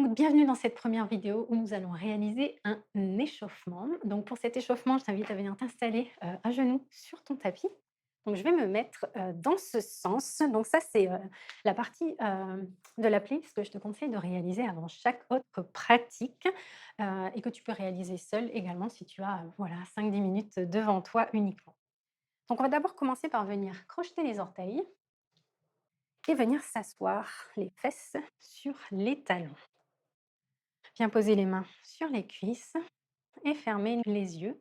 Donc, bienvenue dans cette première vidéo où nous allons réaliser un échauffement. Donc, pour cet échauffement, je t'invite à venir t'installer à genoux sur ton tapis. Donc, je vais me mettre dans ce sens. Donc, ça, c'est la partie de l'appli, ce que je te conseille de réaliser avant chaque autre pratique et que tu peux réaliser seul également si tu as voilà, 5-10 minutes devant toi uniquement. Donc, on va d'abord commencer par venir crocheter les orteils et venir s'asseoir les fesses sur les talons. Bien poser les mains sur les cuisses et fermer les yeux.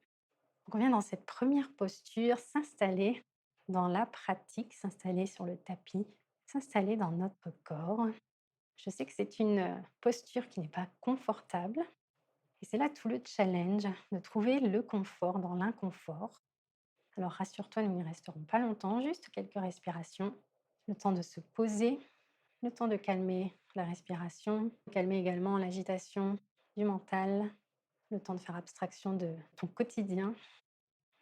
Donc on vient dans cette première posture, s'installer dans la pratique, s'installer sur le tapis, s'installer dans notre corps. Je sais que c'est une posture qui n'est pas confortable et c'est là tout le challenge de trouver le confort dans l'inconfort. Alors rassure-toi, nous n'y resterons pas longtemps, juste quelques respirations, le temps de se poser, le temps de calmer la respiration, calmer également l'agitation du mental, le temps de faire abstraction de ton quotidien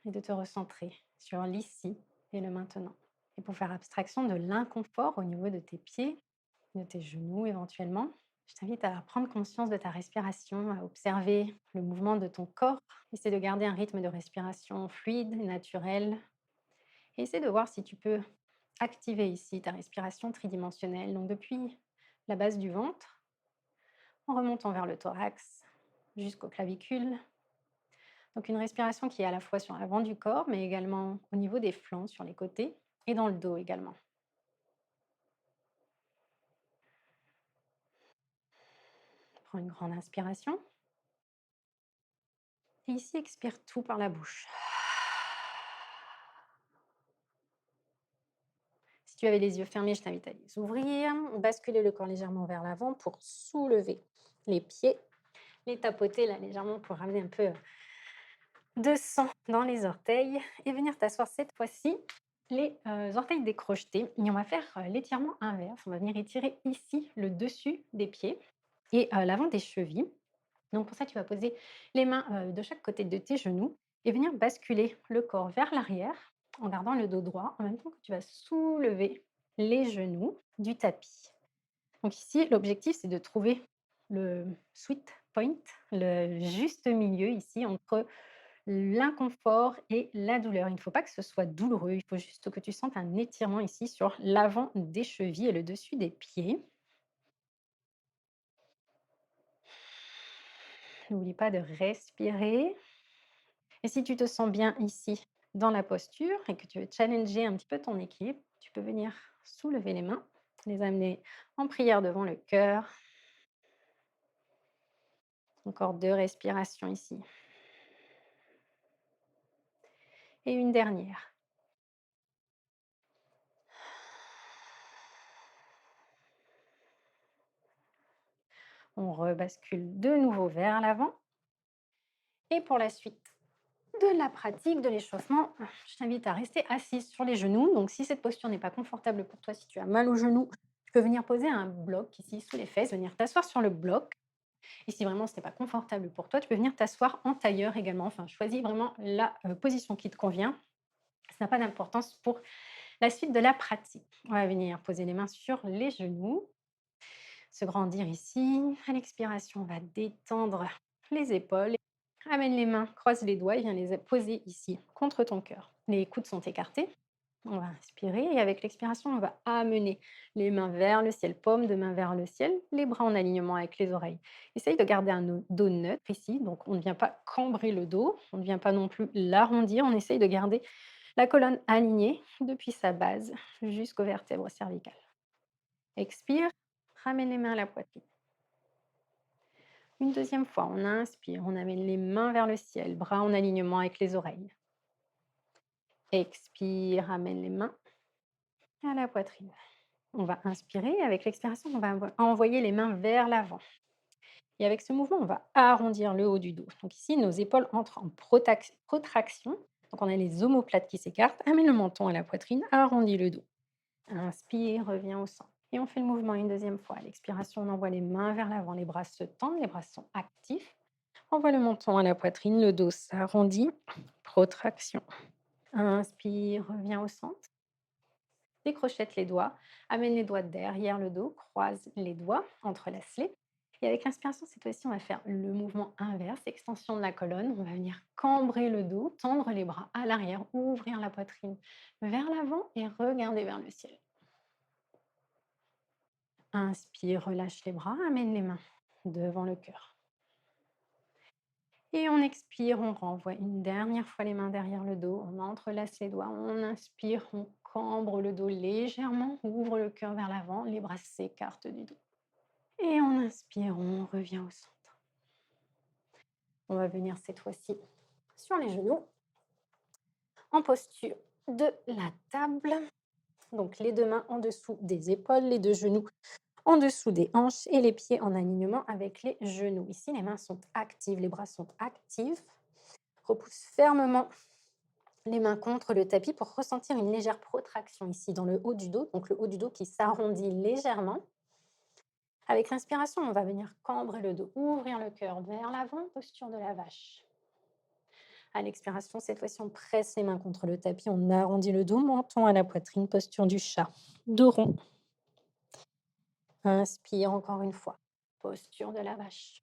et de te recentrer sur l'ici et le maintenant. Et pour faire abstraction de l'inconfort au niveau de tes pieds, de tes genoux éventuellement, je t'invite à prendre conscience de ta respiration, à observer le mouvement de ton corps. Essaie de garder un rythme de respiration fluide et naturel. Et essaie de voir si tu peux activer ici ta respiration tridimensionnelle. Donc depuis la base du ventre, en remontant vers le thorax, jusqu'aux clavicules. Donc une respiration qui est à la fois sur l'avant du corps, mais également au niveau des flancs, sur les côtés, et dans le dos également. Prends une grande inspiration. Et ici, expire tout par la bouche. Si tu avais les yeux fermés, je t'invite à les ouvrir. Basculer le corps légèrement vers l'avant pour soulever les pieds. Les tapoter là légèrement pour ramener un peu de sang dans les orteils et venir t'asseoir cette fois-ci les orteils décrochetés. Et on va faire l'étirement inverse. On va venir étirer ici le dessus des pieds et l'avant des chevilles. Donc pour ça, tu vas poser les mains de chaque côté de tes genoux et venir basculer le corps vers l'arrière en gardant le dos droit en même temps que tu vas soulever les genoux du tapis. Donc ici, l'objectif, c'est de trouver le sweet point, le juste milieu ici entre l'inconfort et la douleur. Il ne faut pas que ce soit douloureux, il faut juste que tu sentes un étirement ici sur l'avant des chevilles et le dessus des pieds. N'oublie pas de respirer. Et si tu te sens bien ici dans la posture et que tu veux challenger un petit peu ton équilibre, tu peux venir soulever les mains, les amener en prière devant le cœur. Encore 2 respirations ici. Et une dernière. On rebascule de nouveau vers l'avant. Et pour la suite de la pratique de l'échauffement, je t'invite à rester assise sur les genoux. Donc, si cette posture n'est pas confortable pour toi, si tu as mal aux genoux, tu peux venir poser un bloc ici sous les fesses, venir t'asseoir sur le bloc. Et si vraiment ce n'est pas confortable pour toi, tu peux venir t'asseoir en tailleur également. Enfin, choisis vraiment la position qui te convient. Ça n'a pas d'importance pour la suite de la pratique. On va venir poser les mains sur les genoux, se grandir ici. À l'expiration, on va détendre les épaules. Amène les mains, croise les doigts et viens les poser ici contre ton cœur. Les coudes sont écartés. On va inspirer et avec l'expiration, on va amener les mains vers le ciel, paume de main vers le ciel, les bras en alignement avec les oreilles. Essaye de garder un dos neutre ici, donc on ne vient pas cambrer le dos, on ne vient pas non plus l'arrondir, on essaye de garder la colonne alignée depuis sa base jusqu'aux vertèbres cervicales. Expire, ramène les mains à la poitrine. Une deuxième fois, on inspire, on amène les mains vers le ciel, bras en alignement avec les oreilles. Expire, ramène les mains à la poitrine. On va inspirer, avec l'expiration, on va envoyer les mains vers l'avant. Et avec ce mouvement, on va arrondir le haut du dos. Donc ici, nos épaules entrent en protraction. Donc on a les omoplates qui s'écartent. Amène le menton à la poitrine, arrondis le dos. Inspire, reviens au centre. Et on fait le mouvement une deuxième fois. À l'expiration, on envoie les mains vers l'avant. Les bras se tendent, les bras sont actifs. Envoie le menton à la poitrine, le dos s'arrondit. Protraction. Inspire, reviens au centre. Décrochette les doigts, amène les doigts derrière le dos, croise les doigts, entrelace-les Et avec l'inspiration, cette fois-ci, on va faire le mouvement inverse, extension de la colonne. On va venir cambrer le dos, tendre les bras à l'arrière, ouvrir la poitrine vers l'avant et regarder vers le ciel. Inspire, relâche les bras, amène les mains devant le cœur. Et on expire, on renvoie une dernière fois les mains derrière le dos, on entrelace les doigts, on inspire, on cambre le dos légèrement, ouvre le cœur vers l'avant, les bras s'écartent du dos. Et on inspire, on revient au centre. On va venir cette fois-ci sur les genoux, en posture de la table. Donc les deux mains en dessous des épaules, les deux genoux en dessous des hanches et les pieds en alignement avec les genoux. Ici, les mains sont actives, les bras sont actifs. Repousse fermement les mains contre le tapis pour ressentir une légère protraction ici dans le haut du dos, donc le haut du dos qui s'arrondit légèrement. Avec l'inspiration, on va venir cambrer le dos, ouvrir le cœur vers l'avant, posture de la vache. À l'expiration, cette fois-ci, on presse les mains contre le tapis, on arrondit le dos, menton à la poitrine, posture du chat. Dos rond. Inspire encore une fois, posture de la vache.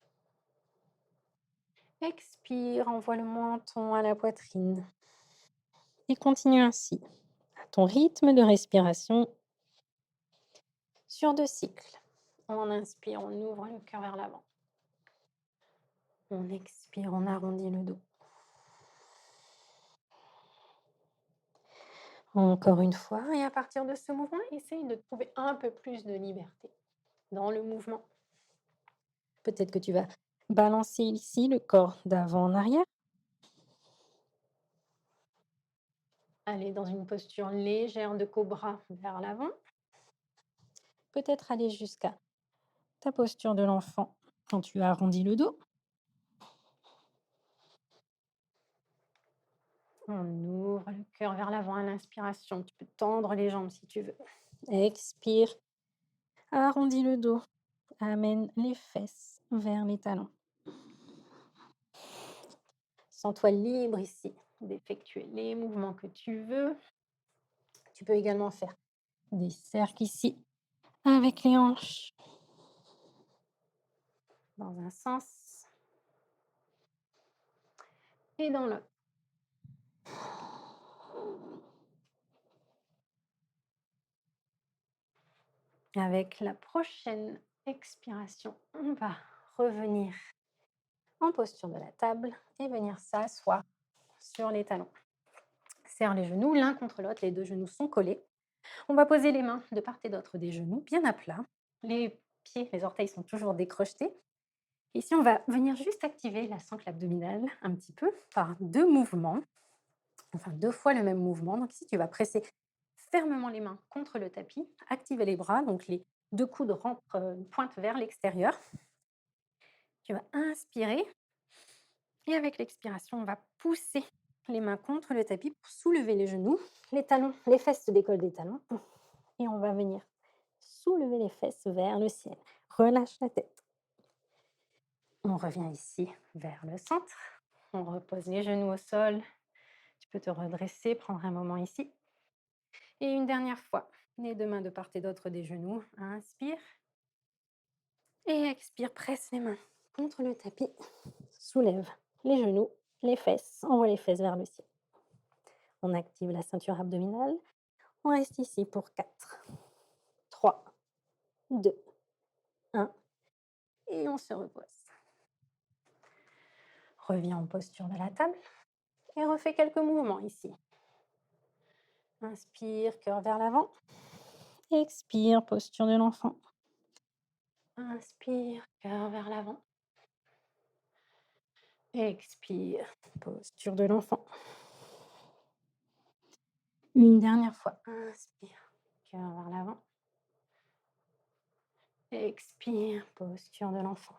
Expire, envoie le menton à la poitrine. Et continue ainsi, à ton rythme de respiration, sur 2 cycles. On inspire, on ouvre le cœur vers l'avant. On expire, on arrondit le dos. Encore une fois, et à partir de ce mouvement, essaye de trouver un peu plus de liberté dans le mouvement. Peut-être que tu vas balancer ici le corps d'avant en arrière. Aller dans une posture légère de cobra vers l'avant. Peut-être aller jusqu'à ta posture de l'enfant quand tu arrondis le dos. On ouvre le cœur vers l'avant à l'inspiration. Tu peux tendre les jambes si tu veux. Expire. Arrondis le dos. Amène les fesses vers les talons. Sens-toi libre ici d'effectuer les mouvements que tu veux. Tu peux également faire des cercles ici avec les hanches dans un sens et dans l'autre. Avec la prochaine expiration, on va revenir en posture de la table et venir s'asseoir sur les talons. Serre les genoux l'un contre l'autre, les deux genoux sont collés. On va poser les mains de part et d'autre des genoux, bien à plat. Les pieds, les orteils sont toujours décrochetés. Ici, on va venir juste activer la sangle abdominale un petit peu par 2 mouvements, enfin 2 fois le même mouvement. Donc ici, tu vas presser fermement les mains contre le tapis, activer les bras, donc les 2 coudes pointent vers l'extérieur. Tu vas inspirer et avec l'expiration, on va pousser les mains contre le tapis pour soulever les genoux, les talons, les fesses se décollent des talons et on va venir soulever les fesses vers le ciel. Relâche la tête. On revient ici vers le centre. On repose les genoux au sol. Tu peux te redresser, prendre un moment ici. Et une dernière fois, les 2 mains de part et d'autre des genoux. Inspire. Et expire, presse les mains contre le tapis. Soulève les genoux, les fesses. Envoie les fesses vers le ciel. On active la ceinture abdominale. On reste ici pour 4, 3, 2, 1. Et on se repose. Reviens en posture de la table et refais quelques mouvements ici. Inspire, cœur vers l'avant. Expire, posture de l'enfant. Inspire, cœur vers l'avant. Expire, posture de l'enfant. Une dernière fois. Inspire, cœur vers l'avant. Expire, posture de l'enfant.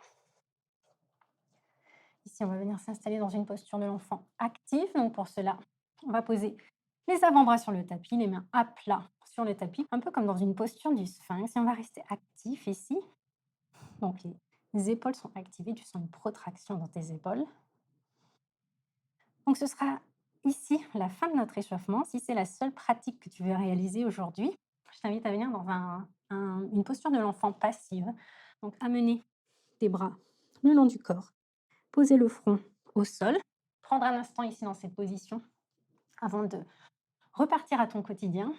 Ici, on va venir s'installer dans une posture de l'enfant active. Donc pour cela, on va poser les avant-bras sur le tapis, les mains à plat sur le tapis, un peu comme dans une posture du sphinx. Et on va rester actif ici. Donc les épaules sont activées, tu sens une protraction dans tes épaules. Donc ce sera ici la fin de notre échauffement. Si c'est la seule pratique que tu veux réaliser aujourd'hui, je t'invite à venir dans une posture de l'enfant passive. Donc amener tes bras le long du corps. Poser le front au sol. Prendre un instant ici dans cette position avant de repartir à ton quotidien.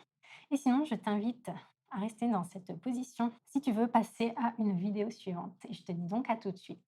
Et sinon, je t'invite à rester dans cette position si tu veux passer à une vidéo suivante. Et je te dis donc à tout de suite.